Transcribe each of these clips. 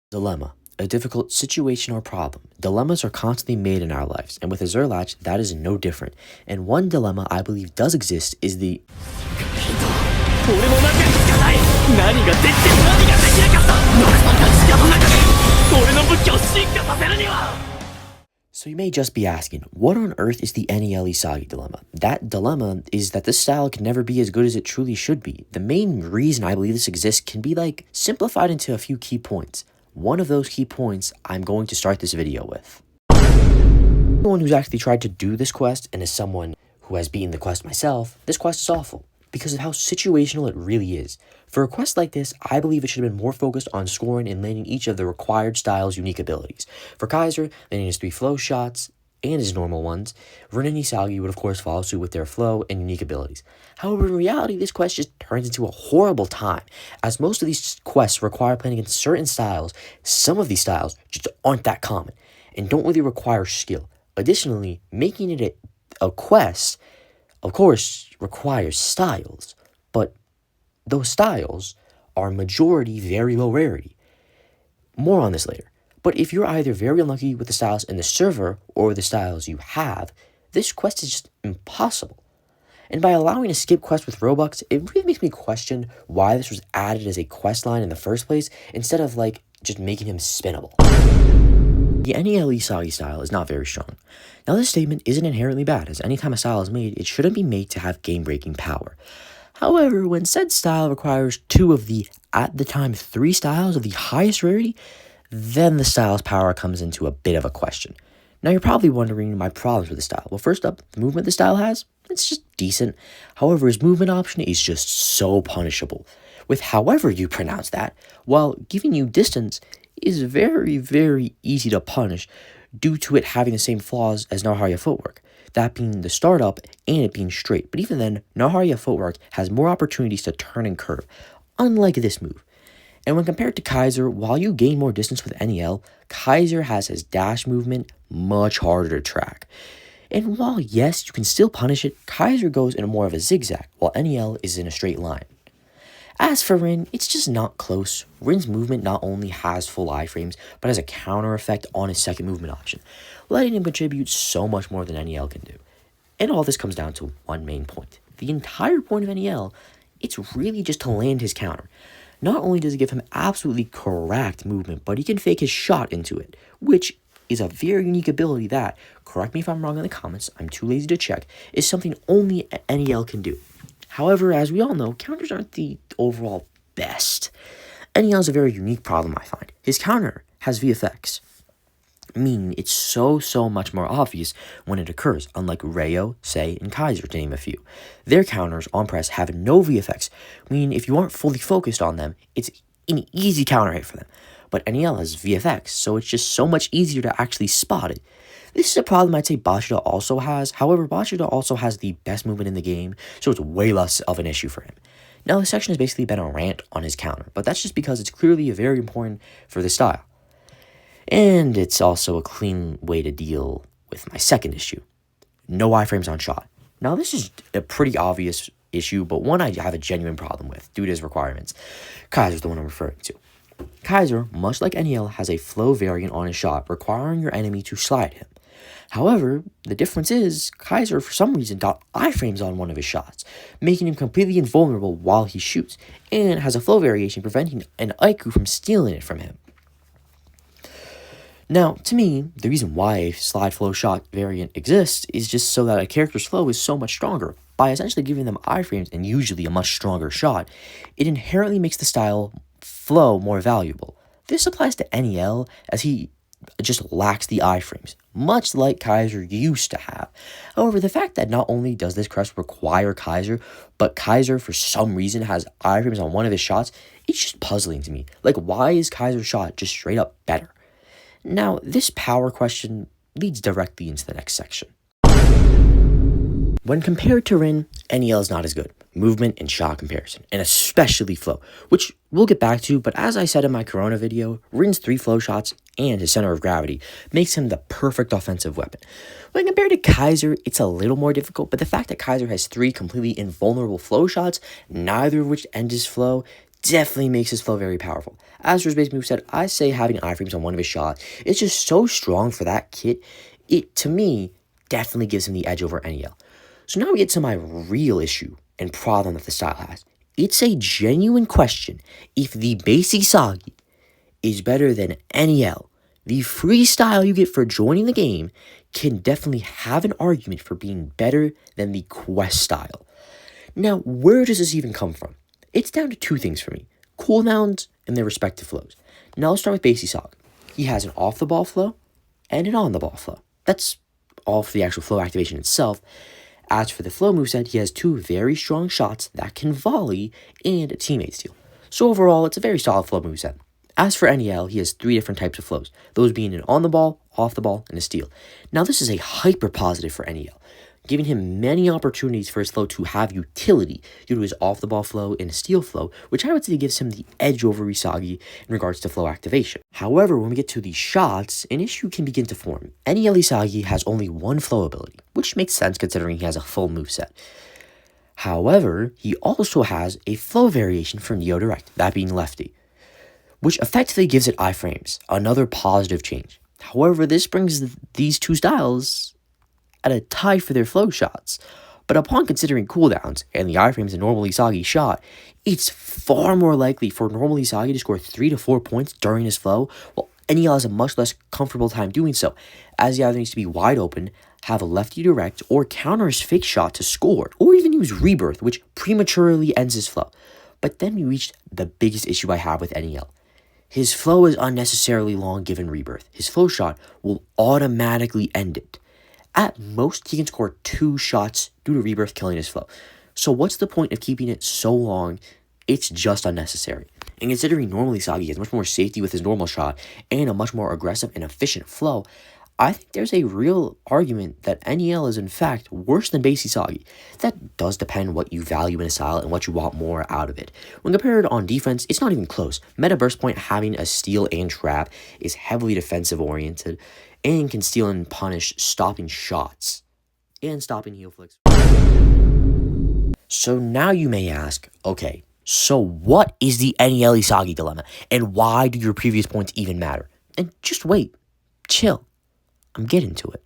Dilemma, a difficult situation or problem. Dilemmas are constantly made in our lives, and with a Zerlatch, that is no different. And one dilemma I believe does exist is the So you may just be asking, what on earth is the NEL Isagi Dilemma? That dilemma is that this style can never be as good as it truly should be. The main reason I believe this exists can be simplified into a few key points. One of those key points I'm going to start this video with. Anyone who's actually tried to do this quest, and as someone who has beaten the quest myself, this quest is awful because of how situational it really is. For a quest like this, I believe it should have been more focused on scoring and landing each of the required style's unique abilities. For Kaiser, landing his 3 flow shots and his normal ones. Rin and Isagi would of course follow suit with their flow and unique abilities. However, in reality, this quest just turns into a horrible time, as most of these quests require playing against certain styles. Some of these styles just aren't that common and don't really require skill. Additionally, making it a quest, of course, requires styles, but those styles are majority very low rarity. More on this later. But if you're either very unlucky with the styles in the server or the styles you have, this quest is just impossible. And by allowing a skip quest with Robux, it really makes me question why this was added as a quest line in the first place, instead of just making him spinnable. The NEL Isagi style is not very strong. Now this statement isn't inherently bad, as anytime a style is made, it shouldn't be made to have game-breaking power. However, when said style requires 2 of the, at the time, 3 styles of the highest rarity, then the style's power comes into a bit of a question. Now you're probably wondering my problems with the style. Well, first up, the movement the style has, it's just decent. However, his movement option is just so punishable. With however you pronounce that, while giving you distance is very, very easy to punish due to it having the same flaws as Narharya footwork. That being the startup and it being straight. But even then, Narharya footwork has more opportunities to turn and curve, unlike this move. And when compared to Kaiser, while you gain more distance with NEL, Kaiser has his dash movement much harder to track. And while yes, you can still punish it, Kaiser goes in more of a zigzag, while NEL is in a straight line. As for Rin, it's just not close. Rin's movement not only has full iframes, but has a counter effect on his second movement option, letting him contribute so much more than NEL can do. And all this comes down to one main point. The entire point of NEL, it's really just to land his counter. Not only does it give him absolutely correct movement, but he can fake his shot into it, which is a very unique ability that, correct me if I'm wrong in the comments, I'm too lazy to check, is something only NEL can do. However, as we all know, counters aren't the overall best. NEL is a very unique problem, I find. His counter has VFX, meaning it's so much more obvious when it occurs, unlike Rayo, Sei, and Kaiser, to name a few. Their counters on press have no VFX, meaning if you aren't fully focused on them, it's an easy counter hit for them. But NEL has VFX, so it's just so much easier to actually spot it. This is a problem I'd say Bashida also has. However, Bashida also has the best movement in the game, so it's way less of an issue for him. Now, this section has basically been a rant on his counter, but that's just because it's clearly very important for this style. And it's also a clean way to deal with my second issue. No iframes on shot. Now, this is a pretty obvious issue, but one I have a genuine problem with due to his requirements. Kaiser's the one I'm referring to. Kaiser, much like NEL, has a flow variant on his shot, requiring your enemy to slide him. However, the difference is, Kaiser for some reason got iframes on one of his shots, making him completely invulnerable while he shoots, and has a flow variation preventing an Aiku from stealing it from him. Now, to me, the reason why a slide flow shot variant exists is just so that a character's flow is so much stronger. By essentially giving them iframes and usually a much stronger shot, it inherently makes the style flow more valuable. This applies to NEL, as he just lacks the iframes, much like Kaiser used to have. However, the fact that not only does this crest require Kaiser, but Kaiser for some reason has iframes on one of his shots, it's just puzzling to me. Why is Kaiser's shot just straight up better? Now, this power question leads directly into the next section. When compared to Rin, NEL is not as good. Movement and shot comparison, and especially flow, which we'll get back to, but as I said in my Corona video, Rin's 3 flow shots and his center of gravity makes him the perfect offensive weapon. When compared to Kaiser, it's a little more difficult, but the fact that Kaiser has 3 completely invulnerable flow shots, neither of which end his flow, definitely makes his flow very powerful. As for his base moveset, I say having iframes on one of his shots is just so strong for that kit. It, to me, definitely gives him the edge over NEL. So now we get to my real issue and problem that the style has. It's a genuine question if the base Isagi is better than NEL. The freestyle you get for joining the game can definitely have an argument for being better than the quest style. Now, where does this even come from? It's down to two things for me: cooldowns and their respective flows. Now let's start with base Isagi. He has an off-the-ball flow and an on-the-ball flow. That's all for the actual flow activation itself. As for the flow moveset, he has two very strong shots that can volley and a teammate steal. So overall, it's a very solid flow moveset. As for NEL, he has three different types of flows, those being an on the ball, off the ball, and a steal. Now this is a hyper positive for NEL, giving him many opportunities for his flow to have utility due to his off the ball flow and steal flow, which I would say gives him the edge over Isagi in regards to flow activation. However, when we get to the shots, an issue can begin to form. NEL Isagi has only one flow ability, which makes sense considering he has a full moveset. However, he also has a flow variation for Neo Direct, that being lefty, which effectively gives it iframes, another positive change. However, this brings these two styles at a tie for their flow shots. But upon considering cooldowns and the iframes a normal Isagi shot, it's far more likely for normal Isagi to score 3 to 4 points during his flow, while NEL has a much less comfortable time doing so, as he either needs to be wide open, have a lefty direct, or counter his fake shot to score, or even use rebirth, which prematurely ends his flow. But then we reached the biggest issue I have with NEL. His flow is unnecessarily long given rebirth. His flow shot will automatically end it. At most, he can score 2 shots due to rebirth killing his flow. So what's the point of keeping it so long? It's just unnecessary. And considering normally Isagi has much more safety with his normal shot and a much more aggressive and efficient flow, I think there's a real argument that NEL is in fact worse than base Isagi. That does depend what you value in a style and what you want more out of it. When compared on defense, it's not even close. Meta Burst Point having a steal and trap is heavily defensive oriented and can steal and punish stopping shots and stopping heel flicks. So now you may ask, okay, so what is the NEL Isagi dilemma and why do your previous points even matter? And just wait, chill. I'm getting to it.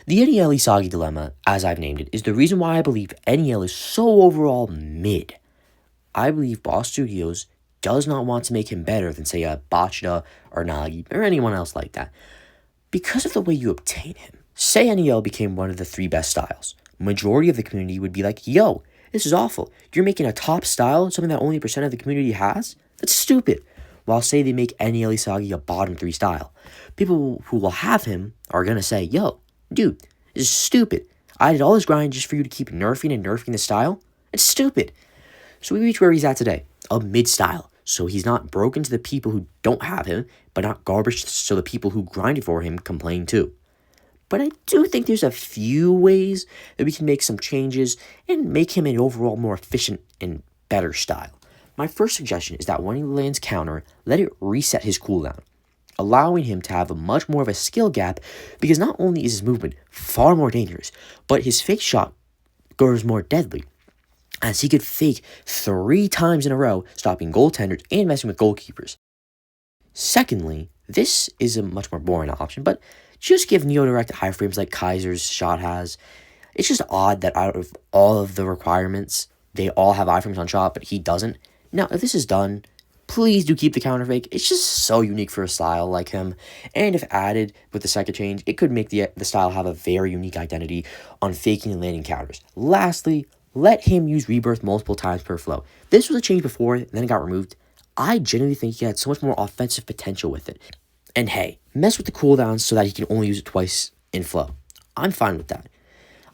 The NEL Isagi Dilemma, as I've named it, is the reason why I believe NEL is so overall mid. I believe Boss Studios does not want to make him better than, say, a Bachida or Nagi or anyone else like that, because of the way you obtain him. Say NEL became one of the 3 best styles. Majority of the community would be like, yo, this is awful. You're making a top style, something that only % of the community has? That's stupid. While say they make NEL Isagi a bottom 3 style, people who will have him are going to say, yo, dude, this is stupid. I did all this grind just for you to keep nerfing the style? It's stupid. So we reach where he's at today, a mid style. So he's not broken to the people who don't have him, but not garbage so the people who grinded for him complain too. But I do think there's a few ways that we can make some changes and make him an overall more efficient and better style. My first suggestion is that when he lands counter, let it reset his cooldown, allowing him to have much more of a skill gap, because not only is his movement far more dangerous, but his fake shot goes more deadly, as he could fake 3 times in a row, stopping goaltenders and messing with goalkeepers. Secondly, this is a much more boring option, but just give Neo Direct high frames like Kaiser's shot has. It's just odd that out of all of the requirements, they all have iframes on shot, but he doesn't. Now, if this is done, please do keep the counter fake. It's just so unique for a style like him. And if added with the second change, it could make the style have a very unique identity on faking and landing counters. Lastly, let him use rebirth multiple times per flow. This was a change before, and then it got removed. I genuinely think he had so much more offensive potential with it. And hey, mess with the cooldowns so that he can only use it twice in flow. I'm fine with that.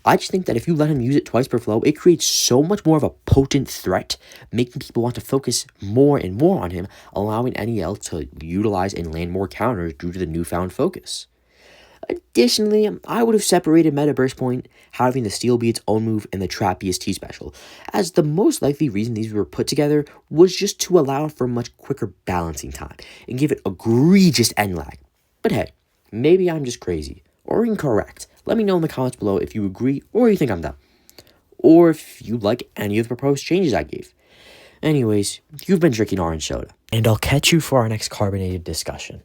I just think that if you let him use it twice per flow, it creates so much more of a potent threat, making people want to focus more and more on him, allowing NEL to utilize and land more counters due to the newfound focus. Additionally, I would have separated Meta Burst Point, having the steal be its own move and the trap be its T special, as the most likely reason these were put together was just to allow for much quicker balancing time and give it egregious end lag. But hey, maybe I'm just crazy or incorrect. Let me know in the comments below if you agree or you think I'm dumb, or if you like any of the proposed changes I gave. Anyways, you've been drinking orange soda. And I'll catch you for our next carbonated discussion.